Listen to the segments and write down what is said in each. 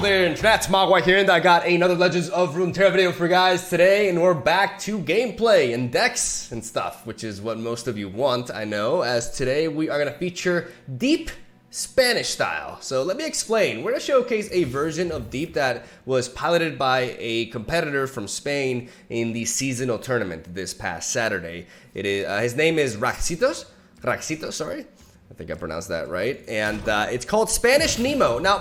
there, Internet's Mogwai here, and I got another Legends of Runeterra video for you guys today, and we're back to gameplay and decks and stuff, which is what most of you want, I know, as today we are going to feature Deep Spanish style. So let me explain. We're going to showcase a version of Deep that was piloted by a competitor from Spain in the seasonal tournament this past Saturday. His name is Raxitos, sorry. I think I pronounced that right. And it's called Spanish Nemo. Now,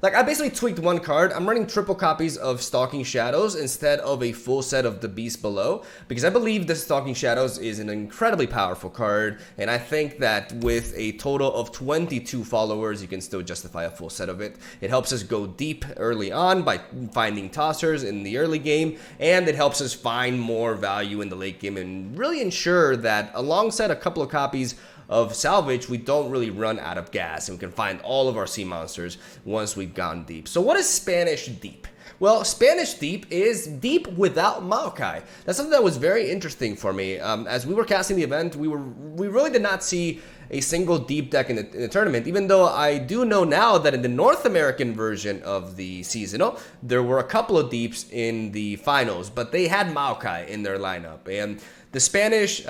I basically tweaked one card. I'm running triple copies of Stalking Shadows instead of a full set of the Beast Below, because I believe the Stalking Shadows is an incredibly powerful card, and I think that with a total of 22 followers, you can still justify a full set of it. It helps us go deep early on by finding tossers in the early game, and it helps us find more value in the late game and really ensure that alongside a couple of copies of salvage, we don't really run out of gas and we can find all of our sea monsters once we've gone deep. So what is Spanish Deep? Well, Spanish Deep is deep without Maokai. That's something that was very interesting for me. As we were casting the event, we really did not see a single deep deck in the tournament, even though I do know now that in the North American version of the seasonal, there were a couple of deeps in the finals, but they had Maokai in their lineup. And the Spanish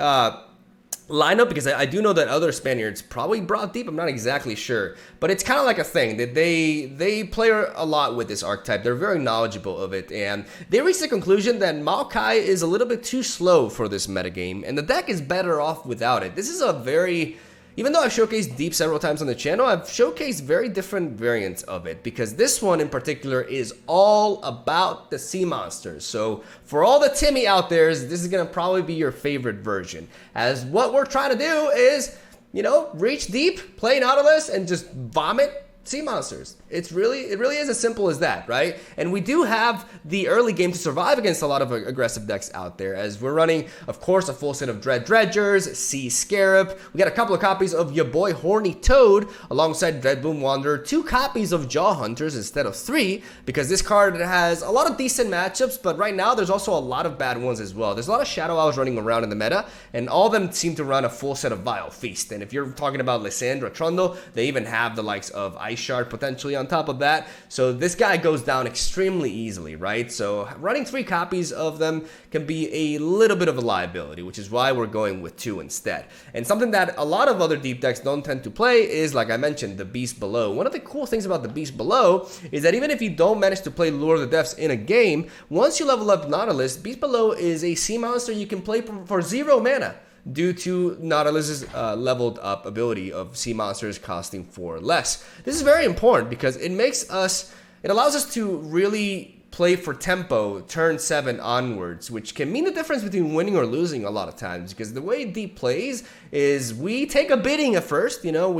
lineup, because I do know that other Spaniards probably brought deep, I'm not exactly sure, but it's kind of like a thing that they play a lot with this archetype. They're very knowledgeable of it, and they reached the conclusion that Maokai is a little bit too slow for this metagame, and the deck is better off without it. This is a very, even though I've showcased Deep several times on the channel, I've showcased very different variants of it, because this one in particular is all about the sea monsters. So for all the Timmy out there, this is going to probably be your favorite version, as what we're trying to do is, you know, reach deep, play Nautilus, and just vomit sea monsters. It really is as simple as that, right? And we do have the early game to survive against a lot of aggressive decks out there, as we're running, of course, a full set of Dread Dredgers, Sea Scarab. We got a couple of copies of your boy Horny Toad alongside Dreadboom Wanderer, 2 copies of Jaw Hunters instead of 3, because this card has a lot of decent matchups, but right now there's also a lot of bad ones as well. There's a lot of Shadow Owls running around in the meta, and all of them seem to run a full set of Vile Feast. And if you're talking about Lysandra Trundle, they even have the likes of Ice Shard potentially on top of that. So this guy goes down extremely easily, right? So running 3 copies of them can be a little bit of a liability, which is why we're going with 2 instead. And something that a lot of other deep decks don't tend to play is, like I mentioned, the Beast Below. One of the cool things about the Beast Below is that even if you don't manage to play Lure of the Depths in a game, once you level up Nautilus, Beast Below is a sea monster you can play for 0 mana, due to Nautilus's leveled up ability of sea monsters costing 4 less. This is very important because it allows us to really play for tempo turn 7 onwards, which can mean the difference between winning or losing a lot of times, because the way Deep plays is we take a bidding at first. You know,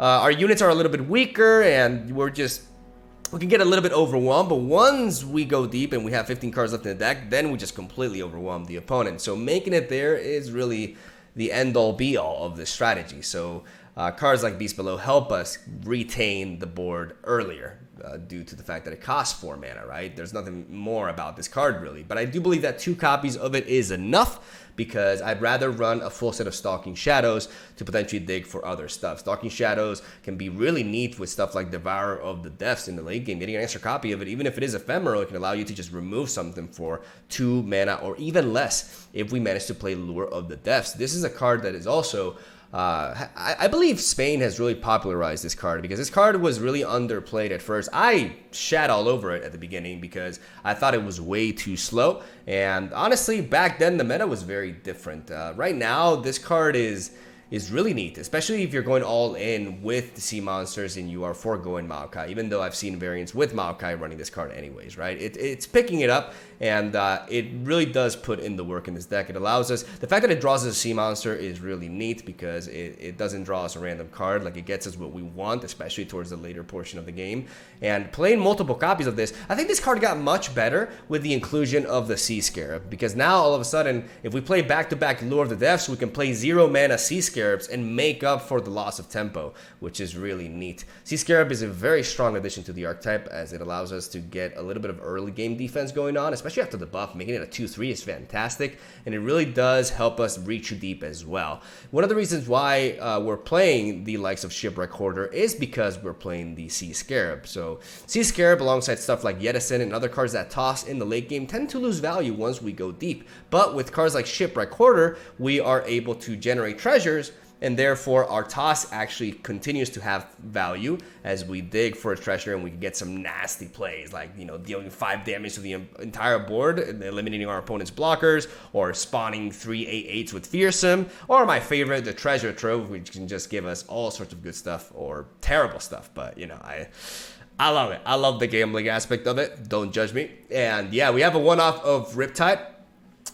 our units are a little bit weaker and we can get a little bit overwhelmed, but once we go deep and we have 15 cards left in the deck, then we just completely overwhelm the opponent. So making it there is really the end-all be-all of this strategy. So cards like Beast Below help us retain the board earlier due to the fact that it costs 4 mana, right? There's nothing more about this card really, but I do believe that 2 copies of it is enough, because I'd rather run a full set of Stalking Shadows to potentially dig for other stuff. Stalking Shadows can be really neat with stuff like Devourer of the Depths in the late game. Getting an extra copy of it, even if it is ephemeral, it can allow you to just remove something for 2 mana or even less if we manage to play Lure of the Depths. This is a card that is also I believe Spain has really popularized this card, because this card was really underplayed at first. I shat all over it at the beginning because I thought it was way too slow, and honestly back then the meta was very different. Right now this card is really neat, especially if you're going all in with the sea monsters and you are foregoing Maokai, even though I've seen variants with Maokai running this card anyways, right? It's picking it up, and it really does put in the work in this deck. It allows us, the fact that it draws us a sea monster is really neat, because it doesn't draw us a random card. Like, it gets us what we want, especially towards the later portion of the game. And playing multiple copies of this, I think this card got much better with the inclusion of the Sea Scarab, because now all of a sudden, if we play back-to-back Lure of the Depths, we can play 0 mana Sea Scarab Scarabs and make up for the loss of tempo, which is really neat. Sea Scarab is a very strong addition to the archetype, as it allows us to get a little bit of early game defense going on, especially after the buff. Making it a 2-3 is fantastic, and it really does help us reach deep as well. One of the reasons why we're playing the likes of Shipwreck Hoarder is because we're playing the Sea Scarab. So Sea Scarab, alongside stuff like Yedison and other cards that toss in the late game, tend to lose value once we go deep. But with cards like Shipwreck Hoarder, we are able to generate treasures, and therefore our toss actually continues to have value as we dig for a treasure, and we can get some nasty plays, like, you know, dealing 5 damage to the entire board, eliminating our opponent's blockers, or spawning 3 8/8s with Fearsome, or my favorite, the Treasure Trove, which can just give us all sorts of good stuff or terrible stuff. But, you know, I love it. I love the gambling aspect of it. Don't judge me. And yeah, we have a one-off of Riptide.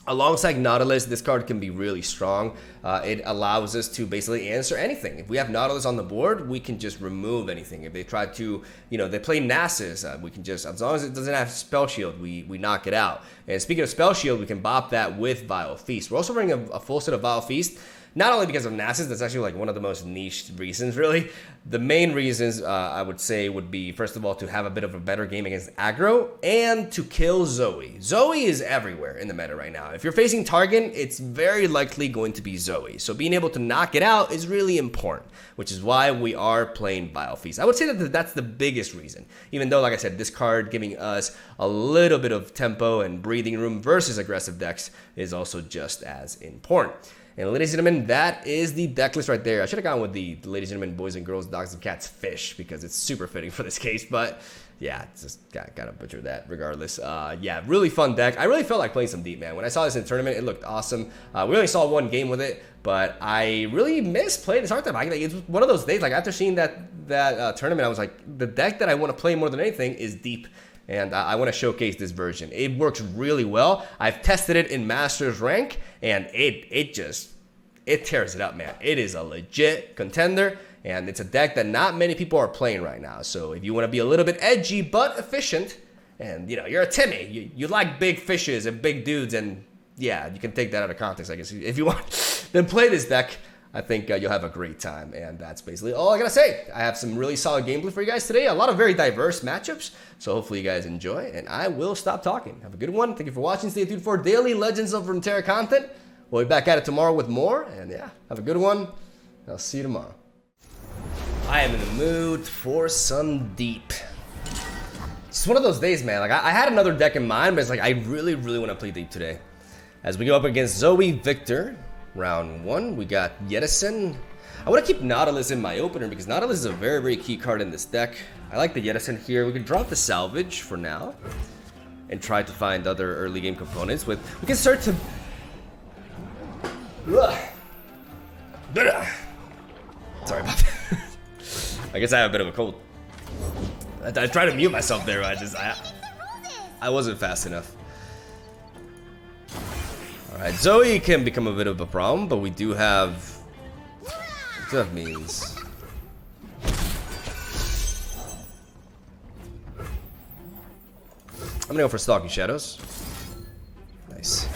Alongside Nautilus, this card can be really strong. It allows us to basically answer anything. If we have Nautilus on the board, we can just remove anything. If they try to, you know, they play Nasus, we can just, as long as it doesn't have Spell Shield, we knock it out. And speaking of Spell Shield, we can bop that with Vile Feast. We're also running a full set of Vile Feast. Not only because of Nasus, that's actually like one of the most niche reasons, really. The main reasons, I would say, would be, first of all, to have a bit of a better game against aggro, and to kill Zoe. Zoe is everywhere in the meta right now. If you're facing Targon, it's very likely going to be Zoe. So being able to knock it out is really important, which is why we are playing Vile Feast. I would say that that's the biggest reason. Even though, like I said, this card giving us a little bit of tempo and breathing room versus aggressive decks is also just as important. And ladies and gentlemen, that is the deck list right there. I should have gone with the ladies and gentlemen, boys and girls, dogs and cats, fish, because it's super fitting for this case. But yeah, just gotta butcher that regardless. Yeah, really fun deck. I really felt like playing some deep, man. When I saw this in the tournament, it looked awesome. We only saw one game with it, but I really miss playing this archetype. Like, it's one of those days, like after seeing that tournament, I was like, the deck that I want to play more than anything is deep. And I want to showcase this version. It works really well. I've tested it in Masters rank, and it tears it up, man. It is a legit contender, and it's a deck that not many people are playing right now. So if you want to be a little bit edgy but efficient, and you know, you're a Timmy, you like big fishes and big dudes, and yeah, you can take that out of context, I guess, if you want, then play this deck. I think you'll have a great time, and that's basically all I gotta say. I have some really solid gameplay for you guys today, a lot of very diverse matchups, so hopefully you guys enjoy, and I will stop talking. Have a good one. Thank you for watching. Stay tuned for daily Legends of Runeterra content. We'll be back at it tomorrow with more, and yeah, have a good one. I'll see you tomorrow. I am in the mood for some deep. It's one of those days, man. Like, I had another deck in mind, but it's like I really want to play deep today. As we go up against Zoe Victor. Round 1, we got Yedison. I want to keep Nautilus in my opener because Nautilus is a very key card in this deck. I like the Yedison here. We can drop the Salvage for now and try to find other early game components. We can start to... Sorry about that. I guess I have a bit of a cold. I tried to mute myself there, but I wasn't fast enough. Alright, Zoe can become a bit of a problem, but we do have means. I'm gonna go for Stalking Shadows. Nice.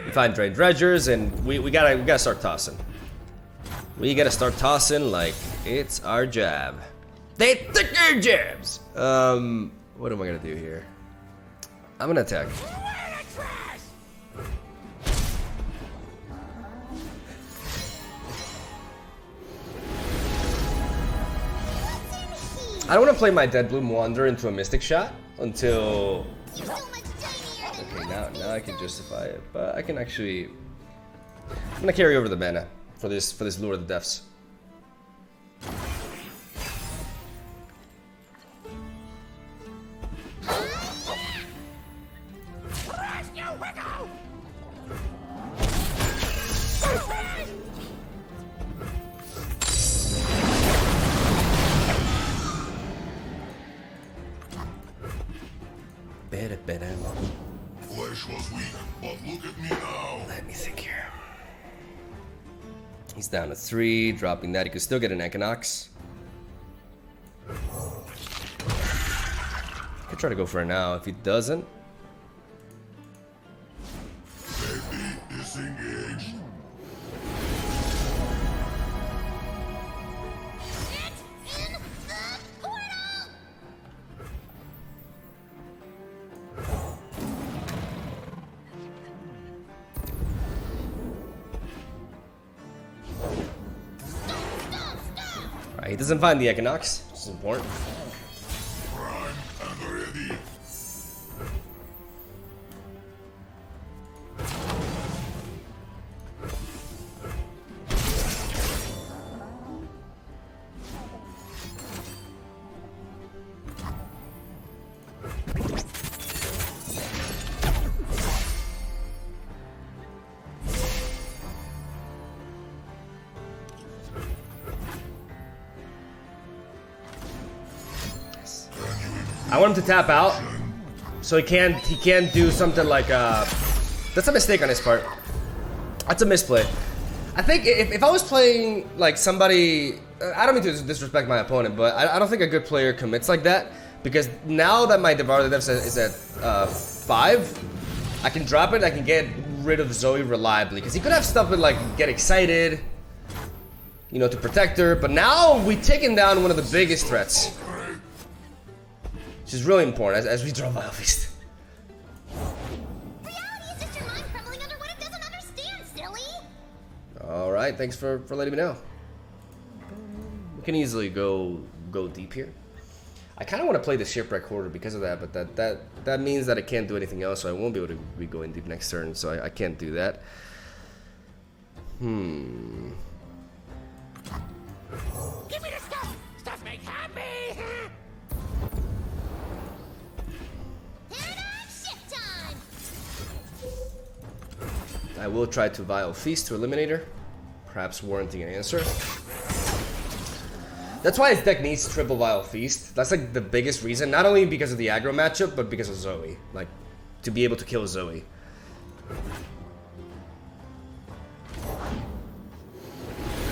We find Drain Dredgers, and we gotta start tossing. We gotta start tossing like it's our job. They took our jabs. What am I gonna do here? I'm gonna attack. I don't want to play my Dead Bloom Wanderer into a Mystic Shot until... Okay, now I can justify it, but I can actually... I'm gonna carry over the mana for this Lure of the Depths. Flesh was weak, but look at me now. Let me think here. He's down to 3, dropping that. He could still get an Equinox. try to go for it now. If he doesn't, Safety disengaged. It's in the portal! alright, he doesn't find the Equinox, which is important. Prime and ready. I want him to tap out, so he can't do something like that's a mistake on his part. That's a misplay. I think if I was playing like somebody, I don't mean to disrespect my opponent, but I don't think a good player commits like that, because now that my Devour the Depths is at 5, I can drop it. I can get rid of Zoe reliably, because he could have stuff with like get excited, you know, to protect her. But now we've taken down one of the biggest threats, which is really important as we draw Vile Feast. Reality is just your mind crumbling under what it doesn't understand, silly! Alright, thanks for letting me know. We can easily go deep here. I kind of want to play the Shipwreck Hoarder because of that, but that means that I can't do anything else, so I won't be able to be going deep next turn, so I can't do that. Give me the stuff! Stuff make happy! Paradox ship time! I will try to Vile Feast to eliminate her, perhaps warranting an answer. That's why his deck needs triple Vile Feast. That's like the biggest reason, not only because of the aggro matchup, but because of Zoe. Like, to be able to kill Zoe.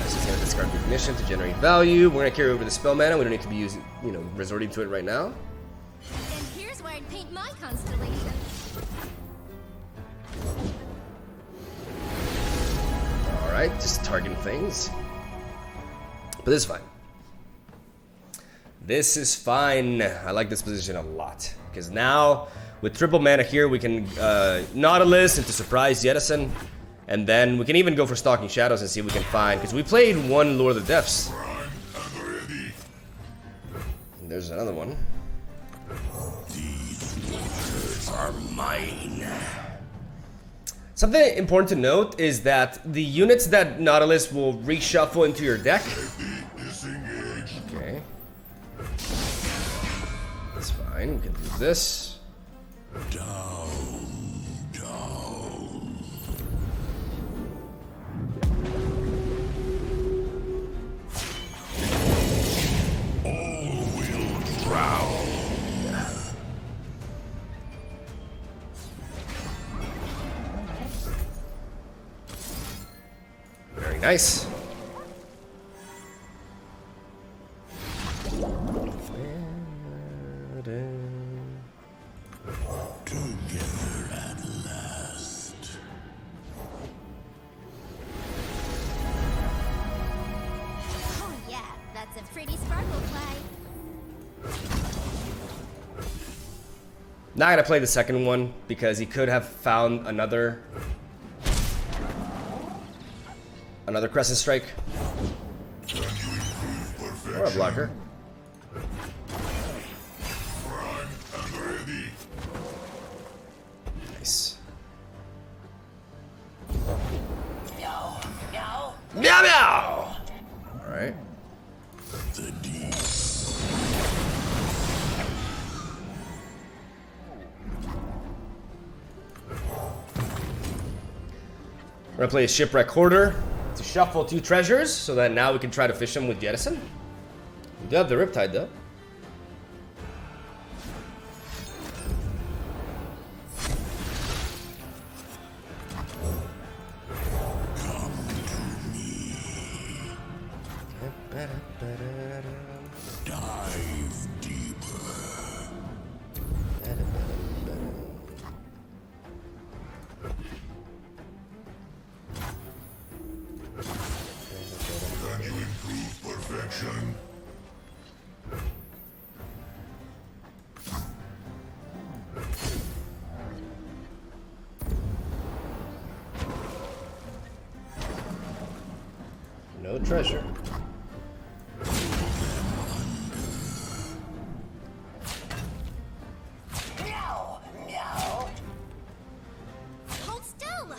He's gonna discard the Ignition to generate value. We're gonna carry over the spell mana. We don't need to be using, you know, resorting to it right now. And here's where I'd paint my constellation. Alright, just targeting things. But this is fine. This is fine. I like this position a lot. Because now, with triple mana here, we can Nautilus into Surprise Jettison. And then we can even go for Stalking Shadows and see if we can find. Because we played one Lord of the Depths. And there's another one. These waters are mine. Something important to note is that the units that Nautilus will reshuffle into your deck. Okay. That's fine. We can do this. Down, down. All will drown. Very nice. Together at last. Oh yeah, that's a pretty sparkle play. Not gonna play the second one because he could have found another Crescent Strike or a blocker. Nice. Meow meow. All right. The deep. We're gonna play a Shipwreck Hoarder to shuffle 2 treasures so that now we can try to fish them with Jettison. We do have the Riptide though. Dive deeper. No treasure. Hold still.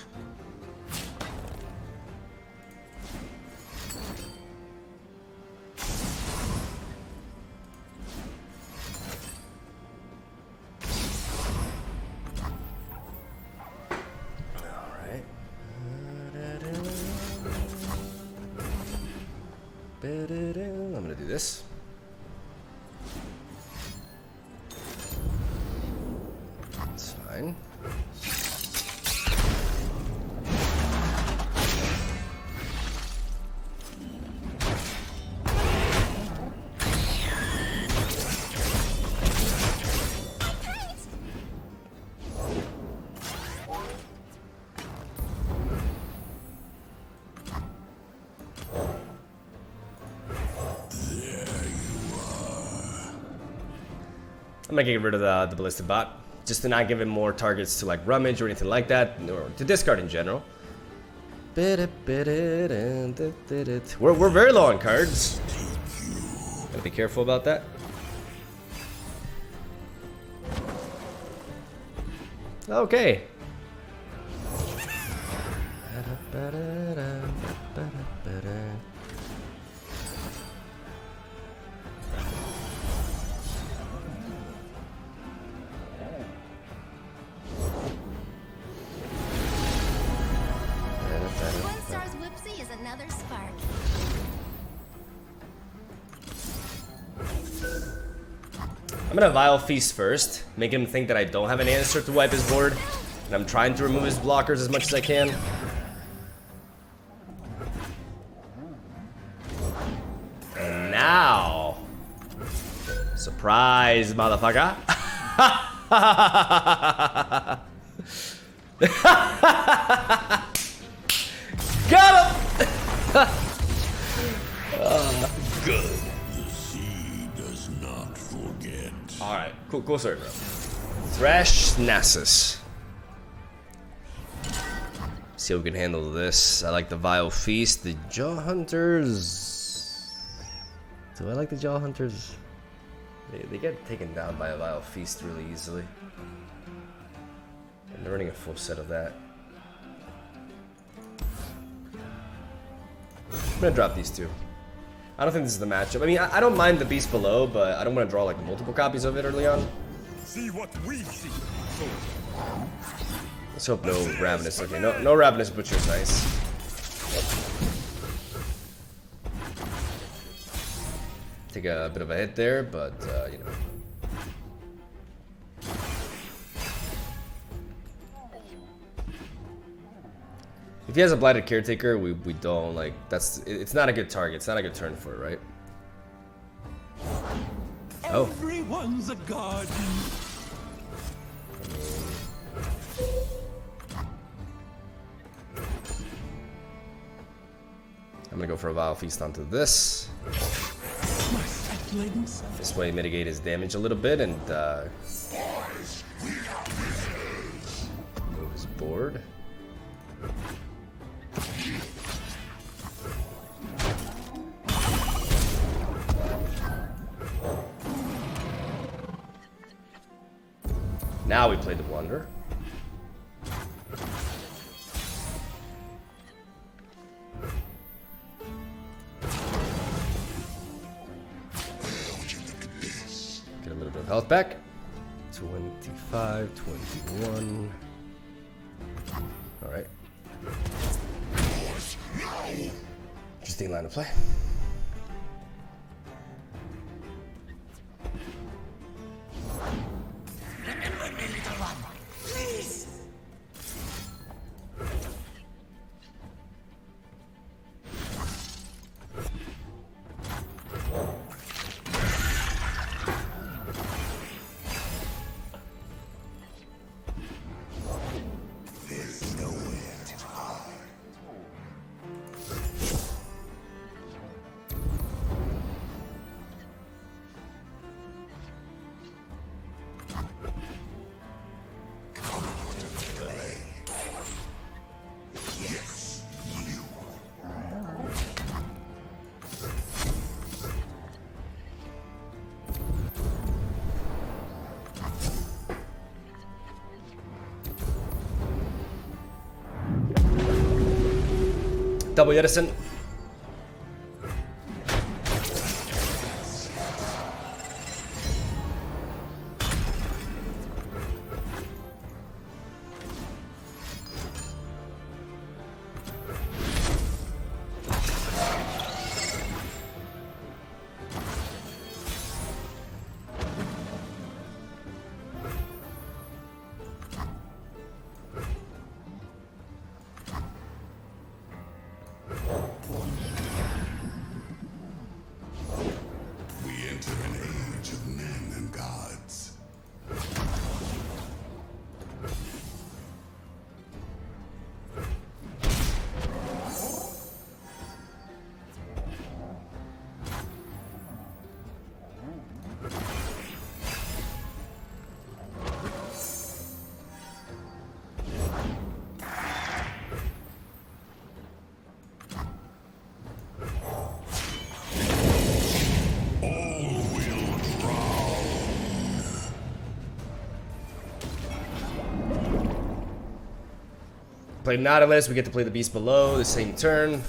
Alright. I'm gonna do this. That's fine. I'm not getting rid of the ballistic bot, just to not give him more targets to like rummage or anything like that, or to discard in general. We're very low on cards. Gotta be careful about that. Okay. One star's whoopsie is another spark. I'm gonna Vile Feast first, make him think that I don't have an answer to wipe his board, and I'm trying to remove his blockers as much as I can. And now, surprise, motherfucker! Got him! Good. The sea does not forget. Alright, cool story, bro. Thrash Nasus. See how we can handle this. I like the Vile Feast. The Jaw Hunters. Do I like the Jaw Hunters? They get taken down by a Vile Feast really easily. And they're running a full set of that. I'm gonna drop these two. I don't think this is the matchup. I mean, I don't mind the Beast Below, but I don't want to draw like multiple copies of it early on. See what we see. Let's hope no Ravenous. Okay, no Ravenous Butcher's nice. Take a bit of a hit there, but you know. If he has a Blighted Caretaker, we don't like. It's not a good target. It's not a good turn for it, right? Oh. Everyone's a guardian. I'm gonna go for a Vile Feast onto this. This way, mitigate his damage a little bit and move his board. Now we play the Blunder. Get a little bit of health back. 25, 21. Alright. Interesting line of play. Double Edison. Play Nautilus, we get to play the beast below the same turn.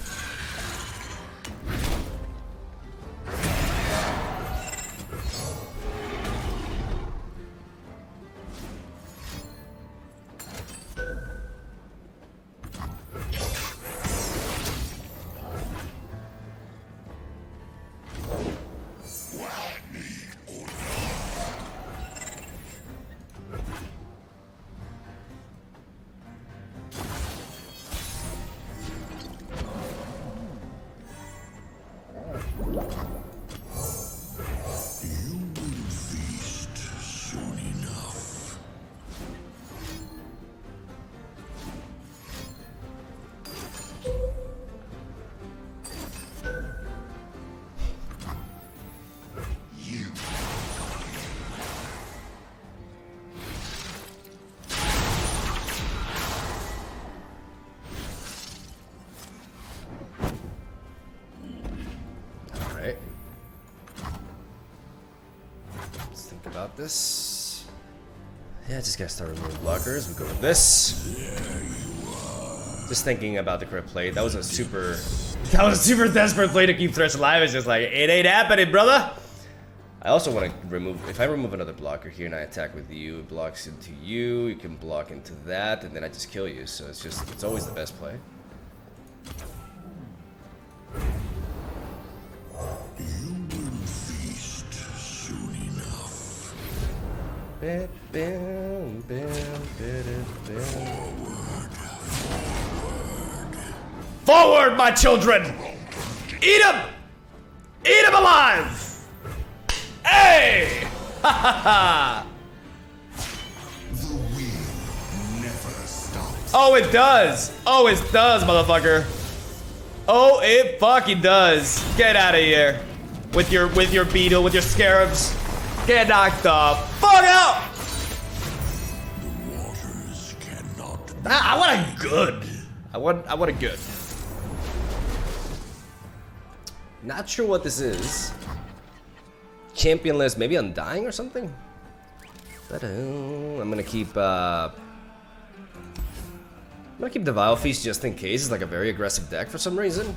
Let's think about this. Yeah, just gotta start removing blockers. We go with this. Just thinking about the correct play. That was a super desperate play to keep Thresh alive. It's just like, it ain't happening, brother. I also want to remove, if I remove another blocker here and I attack with you, it blocks into you, you can block into that, and then I just kill you. So it's just, it's always the best play. Forward, my children! Eat them! Eat them alive! Hey! Ha ha ha! The wheel never stops. Oh, it does! Oh, it does, motherfucker! Oh, it fucking does! Get out of here! With your beetle, with your scarabs! Get knocked the fuck out! The waters cannot. I want a good. I want a good. Not sure what this is. Championless, maybe Undying or something? I'm gonna keep the Vile Feast just in case. It's like a very aggressive deck for some reason.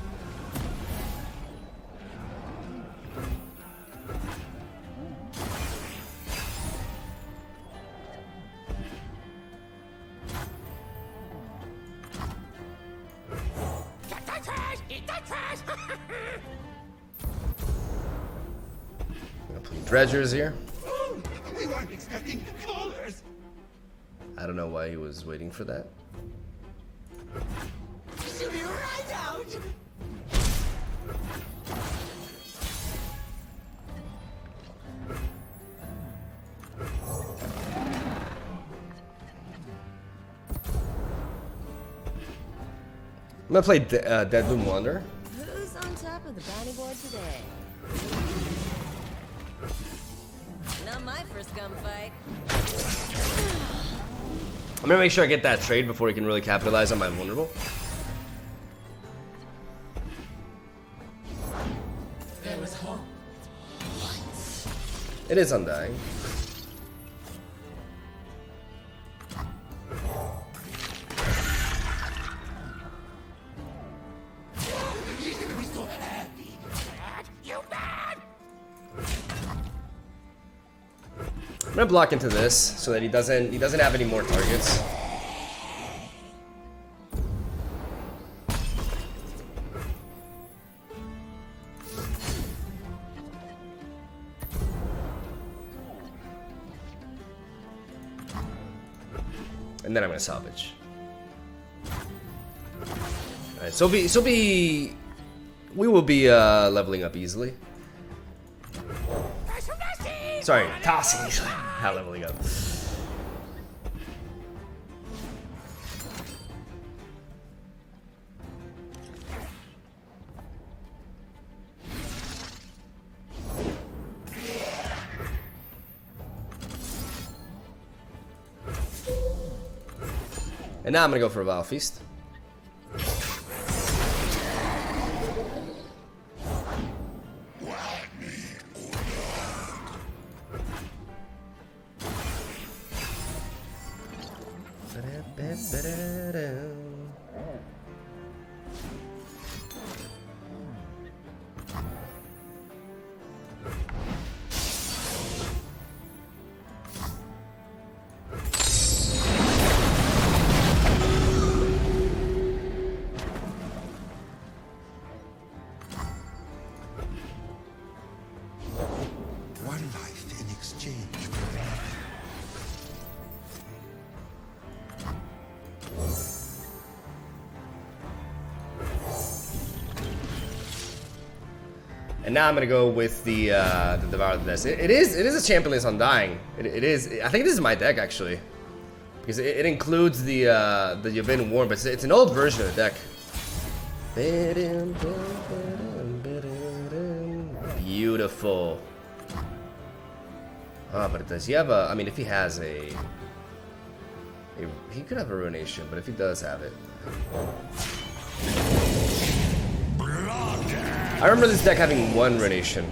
Dredgers here. We weren't expecting callers. I don't know why he was waiting for that. Shoot you right out. I'm gonna play Deadloom Wander. Who's on top of the bounty board today? Not my first gunfight. I'm gonna make sure I get that trade before he can really capitalize on my vulnerable. There was hope. It is Undying. gonna block into this so that he doesn't have any more targets. And then I'm gonna salvage. Alright, so we will be leveling up easily. Sorry, tossing easily. Not leveling up. And now I'm gonna go for a Vile Feast. One life in exchange for another. And now I'm gonna go with the Devour the Nest. It is a Championless Undying. It is. I think this is my deck actually, because it includes the Yavin War, but it's an old version of the deck. Beautiful. Ah, but does he have a? I mean, if he has he could have a Ruination, but if he does have it. I remember this deck having one Ruination.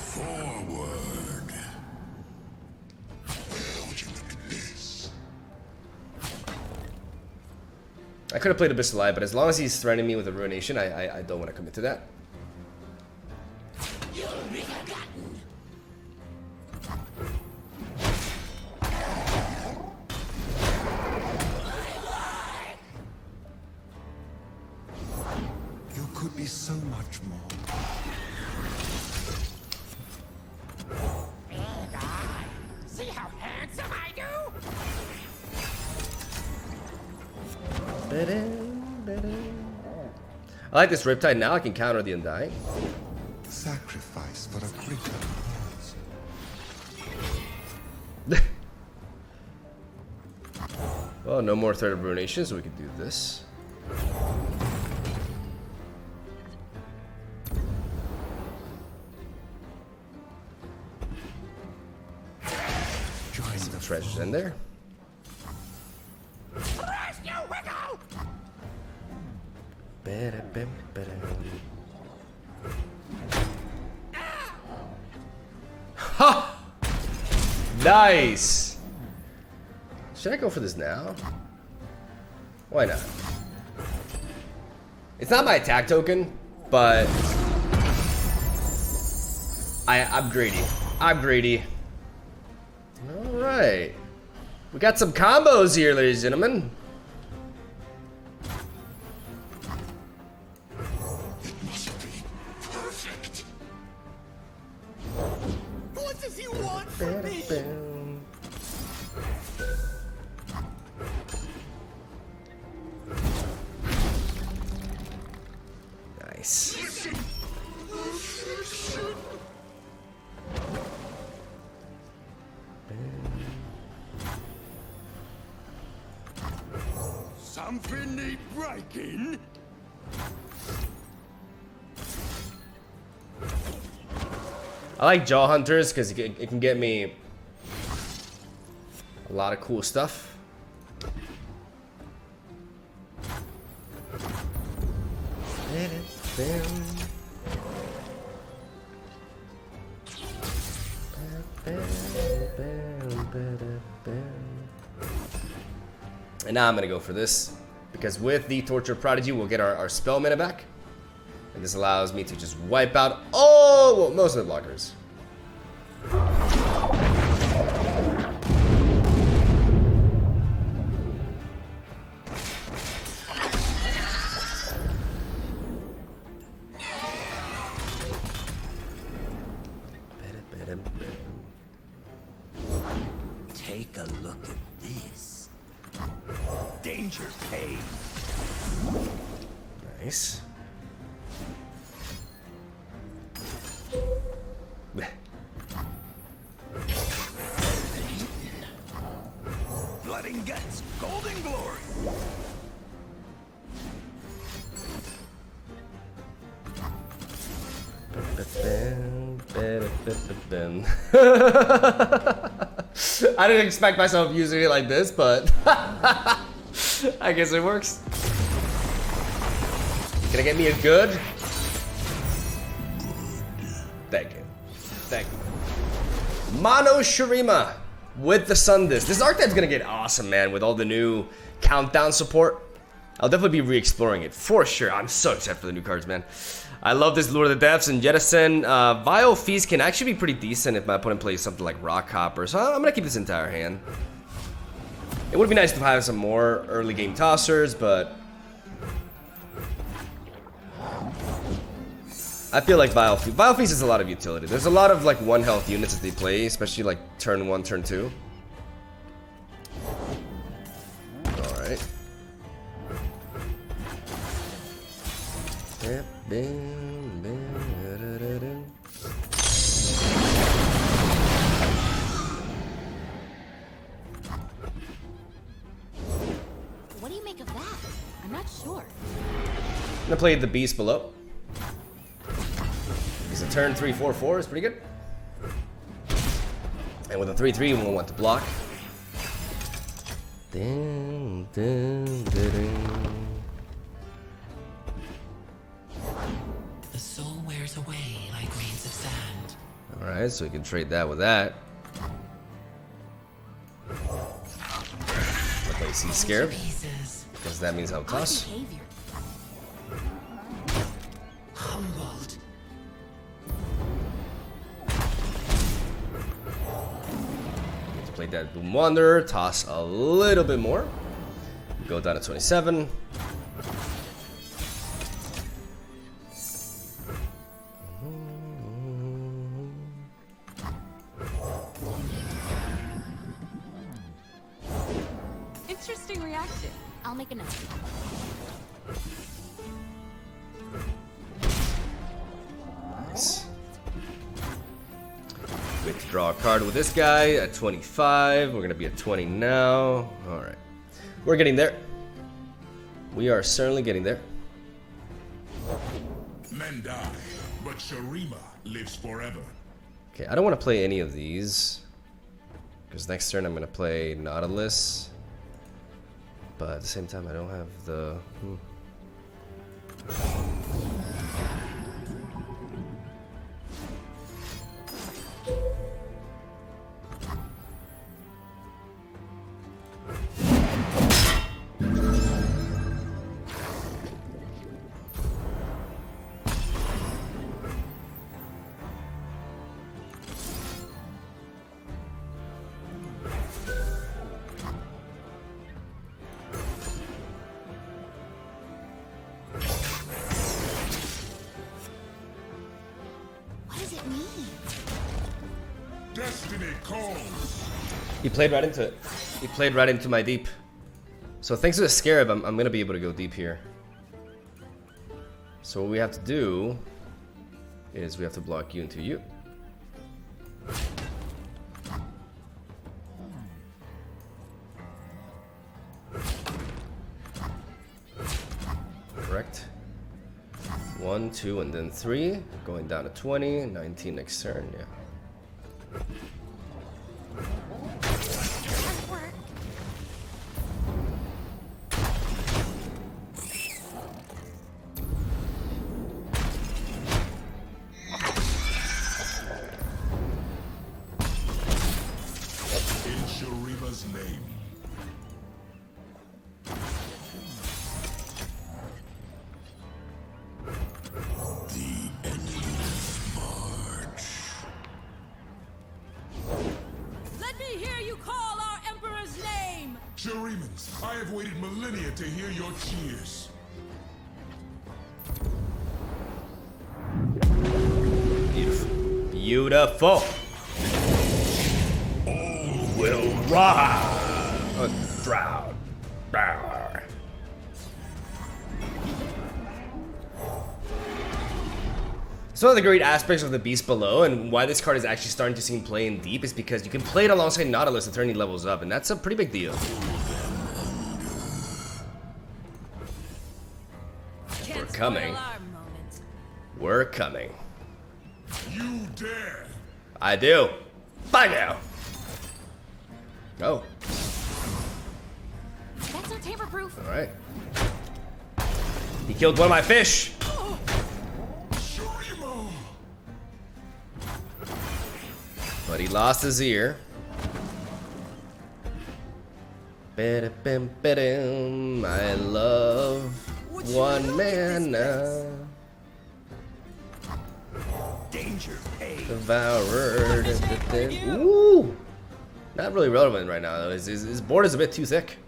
Forward. Where would you look at this? I could have played Abyss Alive, but as long as he's threatening me with a Ruination, I don't want to commit to that. You could be so much more. See how handsome I do? I like this Riptide. Now I can counter the Undying. Sacrifice for a greater cause. Well, no more Threat of Ruination, so we can do this. Join Some the treasures in there. Blast you, Wiggle! Ha! Nice! Should I go for this now? Why not? It's not my attack token, but I'm greedy. I'm greedy. Alright. We got some combos here, ladies and gentlemen. It must be perfect. What does he want from me? Nice. Something need breaking. I like Jaw Hunters because it can get me a lot of cool stuff. And now I'm gonna go for this, because with the Torture Prodigy, we'll get our spell mana back. And this allows me to just wipe out well, most of the blockers. Take a look at this. Danger pain. Nice. Blood and guts, golden glory. I didn't expect myself using it like this, but I guess it works. Can I get me a good? Thank you. Thank you. Mono Shurima with the Sun Disc. This archetype's gonna get awesome, man, with all the new countdown support. I'll definitely be re-exploring it for sure. I'm so excited for the new cards, man. I love this Lure of the Depths and Jettison. Vile Feast can actually be pretty decent if my opponent plays something like Rock Hopper, so I'm gonna keep this entire hand. It would be nice to have some more early game tossers, but I feel like Vile Feast has a lot of utility. There's a lot of like 1 health units that they play, especially like turn 1, turn 2. Alright. What do you make of that? I'm not sure. I'm gonna play the Beast below. Because a turn 3/4/4 is pretty good. And with a 3/3, we'll want to block. Dun, dun, dun, dun. The soul wears away like grains of sand. Alright, so we can trade that with that. Okay, he's scared. Pieces. Because that means I'll Odd toss. behavior. Humbled. Get to play that Boom Wanderer, toss a little bit more. Go down to 27. Interesting reaction. I'll make a note. Nice. We have to draw a card with this guy at 25. We're gonna be at 20 now. Alright. We're getting there. We are certainly getting there. Men die, but Shurima lives forever. Okay, I don't want to play any of these. Because next turn I'm gonna play Nautilus. But at the same time I don't have the... What does it mean? Destiny calls. He played right into it. He played right into my deep. So thanks to the Scarab, I'm gonna be able to go deep here. So what we have to do is we have to block you into you. Correct. 1, 2, and then 3. Going down to 20. 19 next turn, yeah. Doesn't work. In Shurima's name. Shuremans, I have waited millennia to hear your cheers. Beautiful. Beautiful. All will rise. Drown. Bow. So one of the great aspects of the Beast Below, and why this card is actually starting to seem playing deep, is because you can play it alongside Nautilus and turn any levels up, and that's a pretty big deal. We're coming. We're coming. You dare! I do. Bye now. Oh. That's not tamper-proof. All right. He killed one of my fish. But he lost his ear. I love one man now. Danger paid. Devoured. Ooh! Not really relevant right now though. His board is a bit too thick.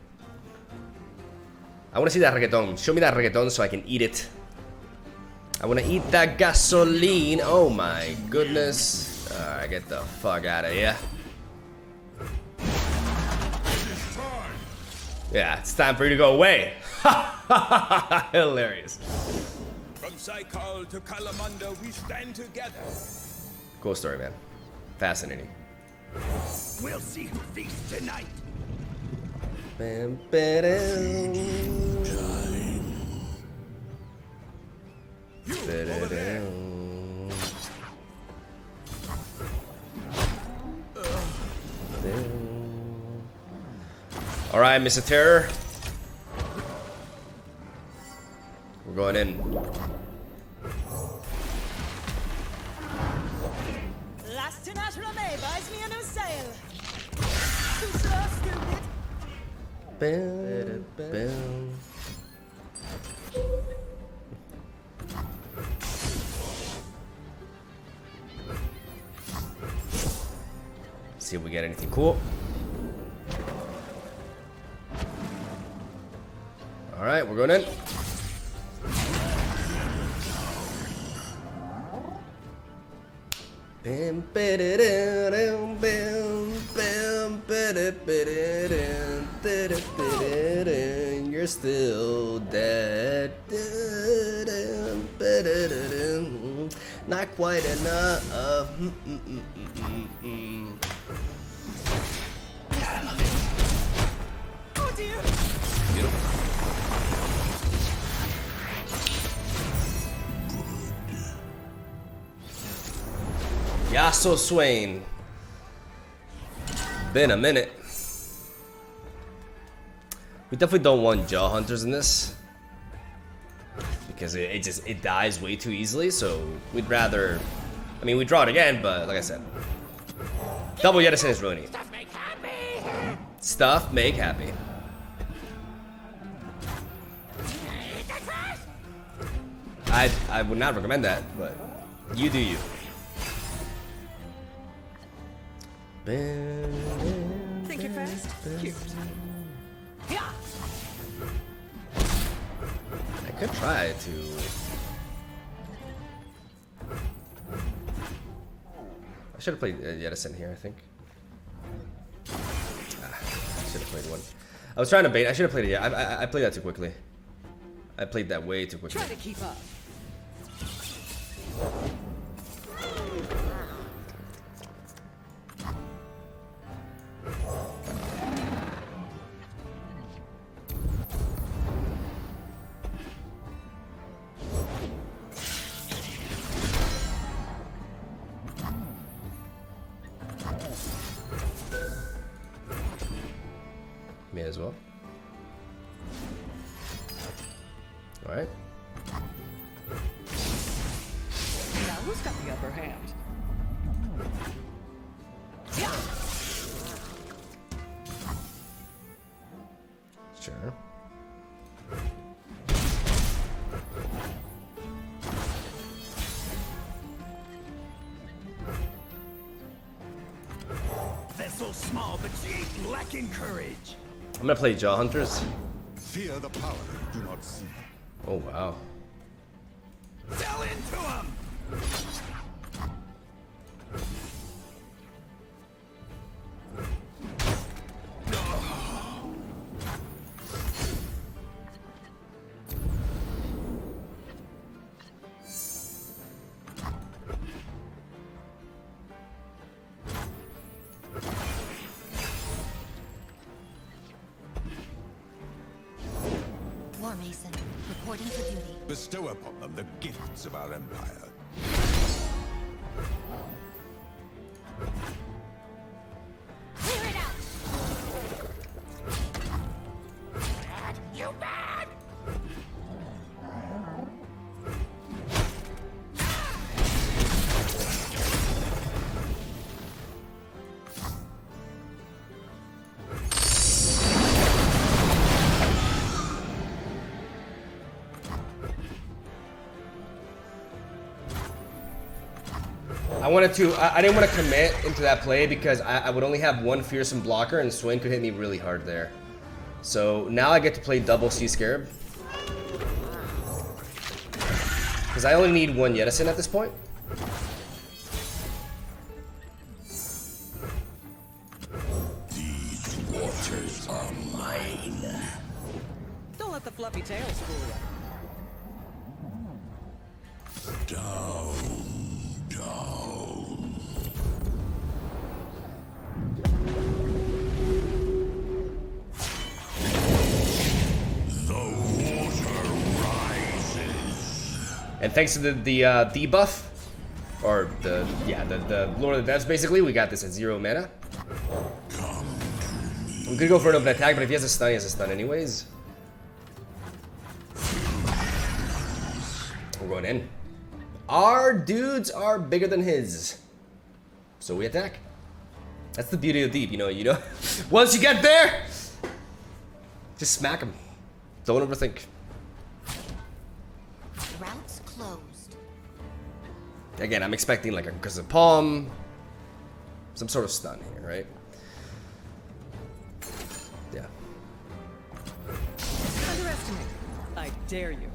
I want to see that reggaeton. Show me that reggaeton so I can eat it. I want to eat that gasoline. Oh my goodness. Alright, get the fuck out of here. Yeah, it's time for you to go away. Hilarious. From Saikal to Kalamanda, we stand together. Cool story, man. Fascinating. We'll see who feasts tonight. Bam, ba-dum. Ba-da-dum. All right, Mr. Terror. We're going in. Last natural May buys me a new sail. Too slow, stupid. Bam, bam. See if we get anything cool. All right, we're going in. Bam, ba-da-dum, bam, bam, ba-da-ba-da-dum, da-da-ba-da-dum. You're still dead. Da-da-dum, ba-da-da-dum. Not quite enough. Oh dear. Beautiful. Yasuo Swain. Been a minute. We definitely don't want Jaw Hunters in this because it dies way too easily. So we'd rather. I mean, we draw it again, but like I said, double Yedison is really neat. Stuff make happy. Stuff make happy. I would not recommend that, but you do you. Think you're fast? Cute. Yeah. I could try to. I should have played Yedison here, I think. I should have played one. I was trying to bait. I should have played it. Yeah, I played that too quickly. I played that way too quickly. Try to keep up. Me as well. All right. Now who's got the upper hand? Yeah. Sure. Vessel small, but she ain't lacking courage. I'm gonna play Jaw Hunters. Fear the power you do not see. Oh wow. Fell into him! War Mason, reporting for duty. Bestow upon them the gifts of our empire. Clear it out! Bad, you bad! I didn't want to commit into that play because I would only have one fearsome blocker and Swain could hit me really hard there. So now I get to play double Sea Scarab. Because I only need one Yedison at this point. These waters are mine. Don't let the fluffy tails fool you. Down. The water rises. And thanks to the debuff, or the Lord of the Depths, basically, we got this at 0 mana. I'm gonna go for an open attack, but if he has a stun, he has a stun anyways. We're going in. Our dudes are bigger than his, so we attack. That's the beauty of deep, you know. Once you get there, just smack him. Don't overthink. Routes closed. Again, I'm expecting like a Crimson Palm, some sort of stun here, right? Yeah. Underestimate. I dare you.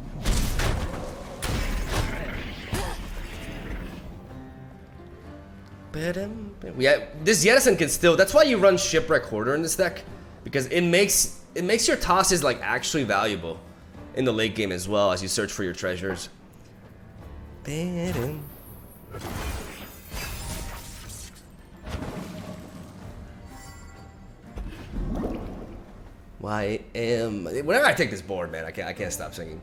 This Yedison can still. That's why you run Shipwreck Hoarder in this deck, because it makes your tosses like actually valuable in the late game as well as you search for your treasures. Whenever I take this board, man, I can't stop singing.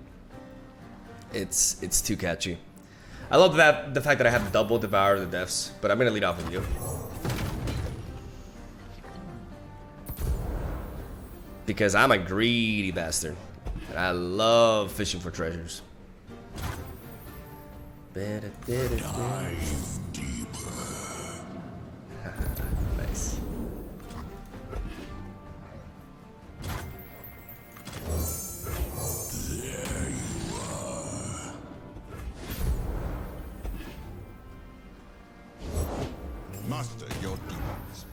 It's too catchy. I love the fact that I have double Devour the Depths, but I'm gonna lead off with you. Because I'm a greedy bastard. And I love fishing for treasures. Dive deeper. Nice. There you are. Master your demons.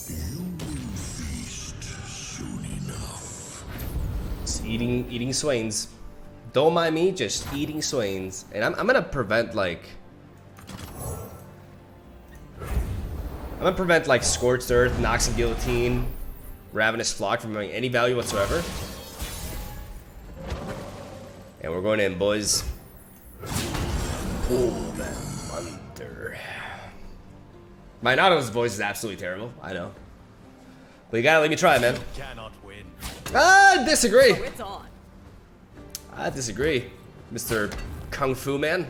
You will feast soon enough. Just eating swains. Don't mind me, just eating swains. And I'm gonna prevent like Scorched Earth, Nox and Guillotine, Ravenous Flock from having any value whatsoever. And we're going in, boys. Oh, man. Wonder. My Nautilus voice is absolutely terrible, I know. But you gotta let me try, man. Cannot win. I disagree. Oh, it's on. I disagree, Mr. Kung Fu Man.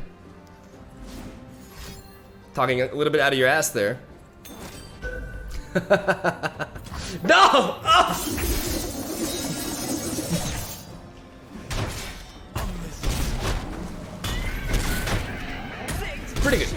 Talking a little bit out of your ass there. No! Oh! Pretty good.